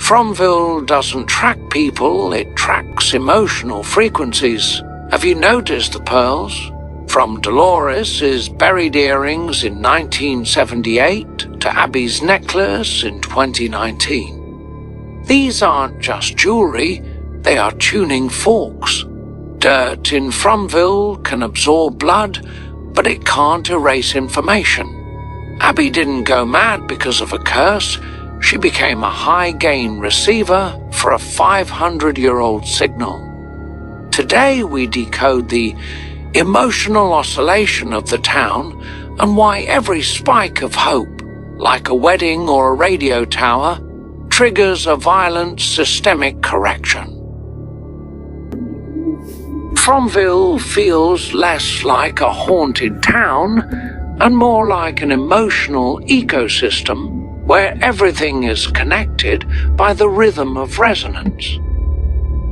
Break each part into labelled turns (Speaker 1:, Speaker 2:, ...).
Speaker 1: Fromville doesn't track people, it tracks emotional frequencies. Have you noticed the pearls? From Dolores' buried earrings in 1978 to Abby's necklace in 2019. These aren't just jewelry, they are tuning forks. Dirt in Fromville can absorb blood, but it can't erase information. Abby didn't go mad because of a curse. She became a high-gain receiver for a 500-year-old signal. Today we decode the emotional oscillation of the town and why every spike of hope, like a wedding or a radio tower, triggers a violent systemic correction. Fromville feels less like a haunted town and more like an emotional ecosystem where everything is connected by the rhythm of resonance.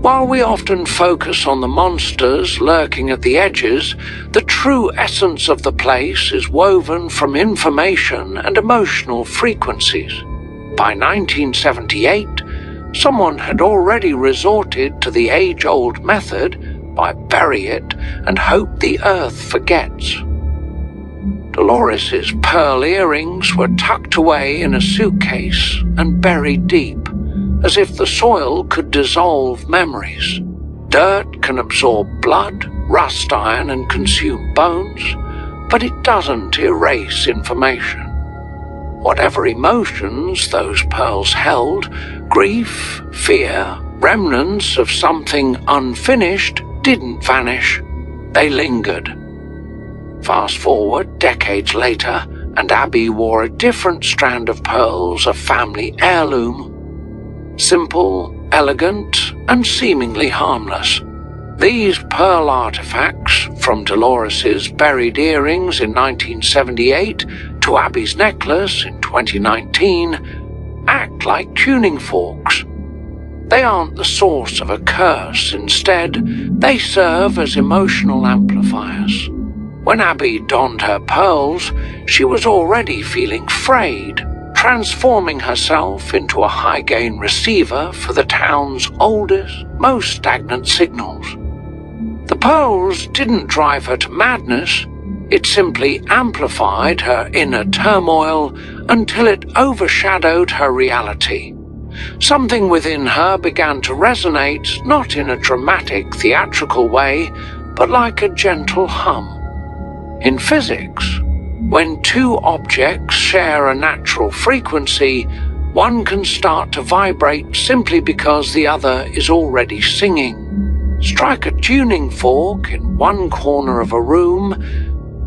Speaker 1: While we often focus on the monsters lurking at the edges, the true essence of the place is woven from information and emotional frequencies. By 1978, someone had already resorted to the age-old method by bury it and hope the earth forgets. Dolores' pearl earrings were tucked away in a suitcase and buried deep, as if the soil could dissolve memories. Dirt can absorb blood, rust iron, and consume bones, but it doesn't erase information. Whatever emotions those pearls held, grief, fear, remnants of something unfinished, didn't vanish. They lingered. Fast forward decades later, and Abby wore a different strand of pearls, a family heirloom. Simple, elegant, and seemingly harmless. These pearl artifacts, from Dolores' buried earrings in 1978 to Abby's necklace in 2019, act like tuning forks. They aren't the source of a curse. Instead, they serve as emotional amplifiers. When Abby donned her pearls, she was already feeling frayed, transforming herself into a high-gain receiver for the town's oldest, most stagnant signals. The pearls didn't drive her to madness, it simply amplified her inner turmoil until it overshadowed her reality. Something within her began to resonate, not in a dramatic, theatrical way, but like a gentle hum. In physics, when two objects share a natural frequency, one can start to vibrate simply because the other is already singing. Strike a tuning fork in one corner of a room,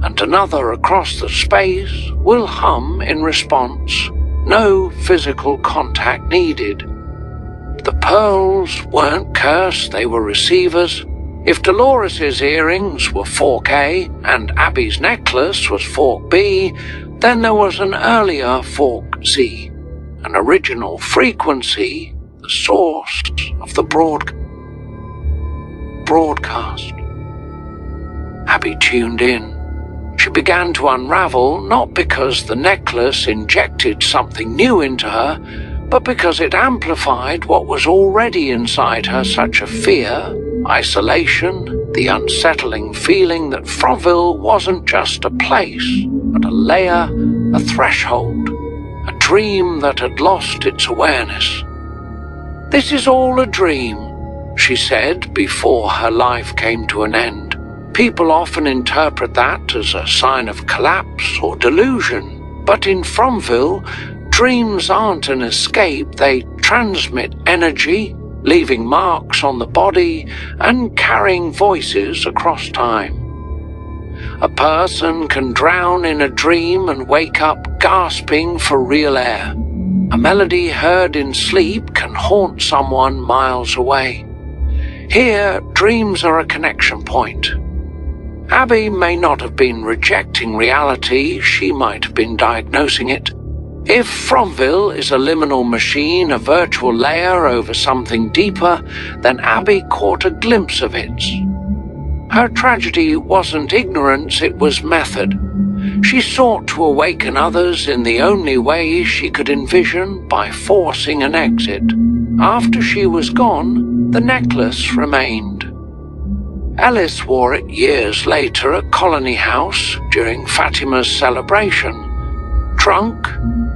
Speaker 1: and another across the space will hum in response. No physical contact needed. The pearls weren't cursed, they were receivers. If Dolores' earrings were fork A and Abby's necklace was fork B, then there was an earlier fork Z, an original frequency, the source of the broadcast. Abby tuned in. She began to unravel, not because the necklace injected something new into her, but because it amplified what was already inside her, such a fear, isolation, the unsettling feeling that Fromville wasn't just a place, but a layer, a threshold, a dream that had lost its awareness. "This is all a dream," she said before her life came to an end. People often interpret that as a sign of collapse or delusion, but in Fromville, dreams aren't an escape, they transmit energy, leaving marks on the body and carrying voices across time. A person can drown in a dream and wake up gasping for real air. A melody heard in sleep can haunt someone miles away. Here, dreams are a connection point. Abby may not have been rejecting reality, she might have been diagnosing it. If Fromville is a liminal machine, a virtual layer over something deeper, then Abby caught a glimpse of it. Her tragedy wasn't ignorance, it was method. She sought to awaken others in the only way she could envision, by forcing an exit. After she was gone, the necklace remained. Ellis wore it years later at Colony House during Fatima's celebration. Drunk,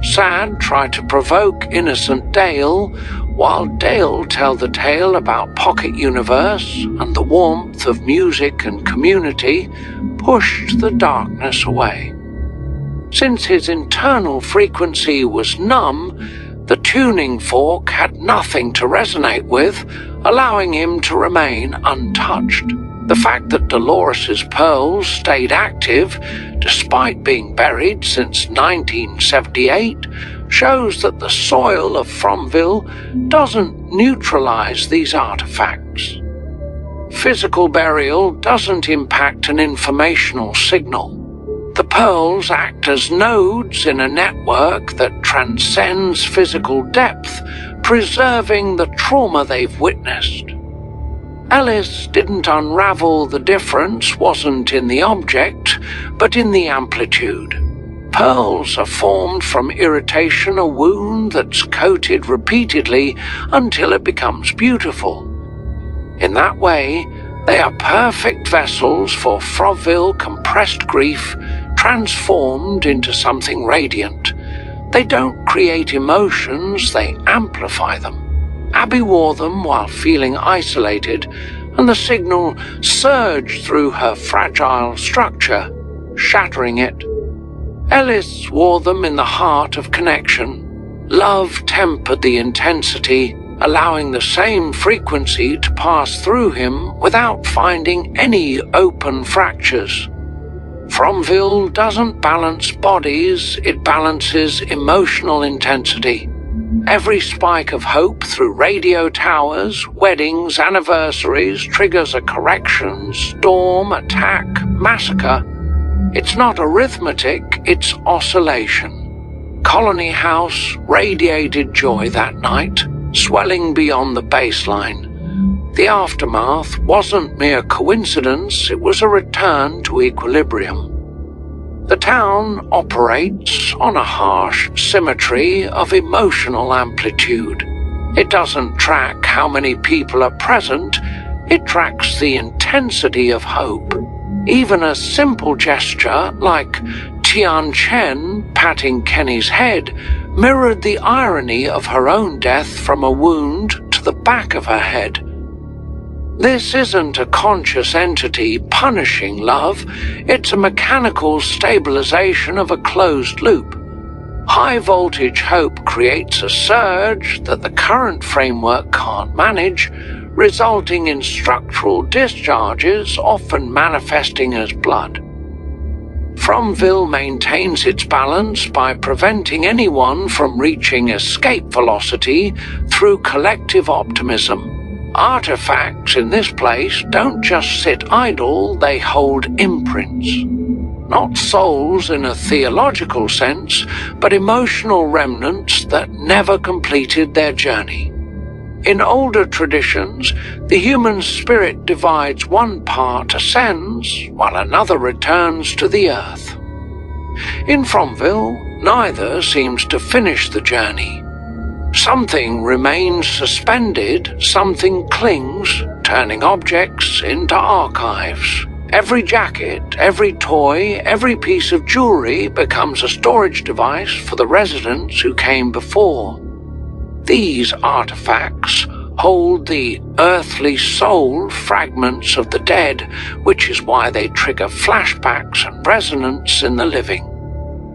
Speaker 1: Sad tried to provoke innocent Dale, while Dale told the tale about Pocket Universe and the warmth of music and community pushed the darkness away. Since his internal frequency was numb, the tuning fork had nothing to resonate with, allowing him to remain untouched. The fact that Dolores's pearls stayed active, despite being buried since 1978, shows that the soil of Fromville doesn't neutralize these artifacts. Physical burial doesn't impact an informational signal. The pearls act as nodes in a network that transcends physical depth, preserving the trauma they've witnessed. Ellis didn't unravel the difference wasn't in the object, but in the amplitude. Pearls are formed from irritation, a wound that's coated repeatedly until it becomes beautiful. In that way, they are perfect vessels for Fromville compressed grief transformed into something radiant. They don't create emotions, they amplify them. Abby wore them while feeling isolated, and the signal surged through her fragile structure, shattering it. Ellis wore them in the heart of connection. Love tempered the intensity, allowing the same frequency to pass through him without finding any open fractures. Fromville doesn't balance bodies, it balances emotional intensity. Every spike of hope through radio towers, weddings, anniversaries triggers a correction, storm, attack, massacre. It's not arithmetic, it's oscillation. Colony House radiated joy that night, swelling beyond the baseline. The aftermath wasn't mere coincidence, it was a return to equilibrium. The town operates on a harsh symmetry of emotional amplitude. It doesn't track how many people are present, it tracks the intensity of hope. Even a simple gesture like Tian Chen patting Kenny's head mirrored the irony of her own death from a wound to the back of her head. This isn't a conscious entity punishing love, it's a mechanical stabilization of a closed loop. High-voltage hope creates a surge that the current framework can't manage, resulting in structural discharges, often manifesting as blood. Fromville maintains its balance by preventing anyone from reaching escape velocity through collective optimism. Artifacts in this place don't just sit idle, they hold imprints. Not souls in a theological sense, but emotional remnants that never completed their journey. In older traditions, the human spirit divides, one part ascends, while another returns to the earth. In Fromville, neither seems to finish the journey. Something remains suspended, something clings, turning objects into archives. Every jacket, every toy, every piece of jewelry becomes a storage device for the residents who came before. These artifacts hold the earthly soul fragments of the dead, which is why they trigger flashbacks and resonance in the living.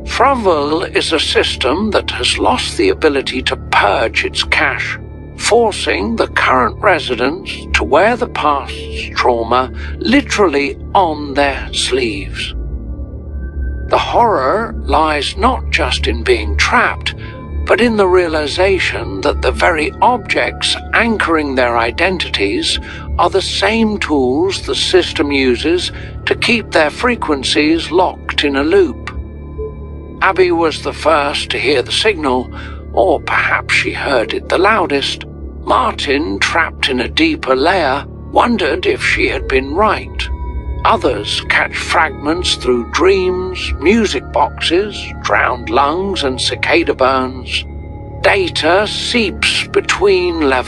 Speaker 1: Fromville is a system that has lost the ability to purge its cache, forcing the current residents to wear the past's trauma literally on their sleeves. The horror lies not just in being trapped, but in the realization that the very objects anchoring their identities are the same tools the system uses to keep their frequencies locked in a loop. Abby was the first to hear the signal, or perhaps she heard it the loudest. Martin, trapped in a deeper layer, wondered if she had been right. Others catch fragments through dreams, music boxes, drowned lungs, and cicada burns. Data seeps between levels.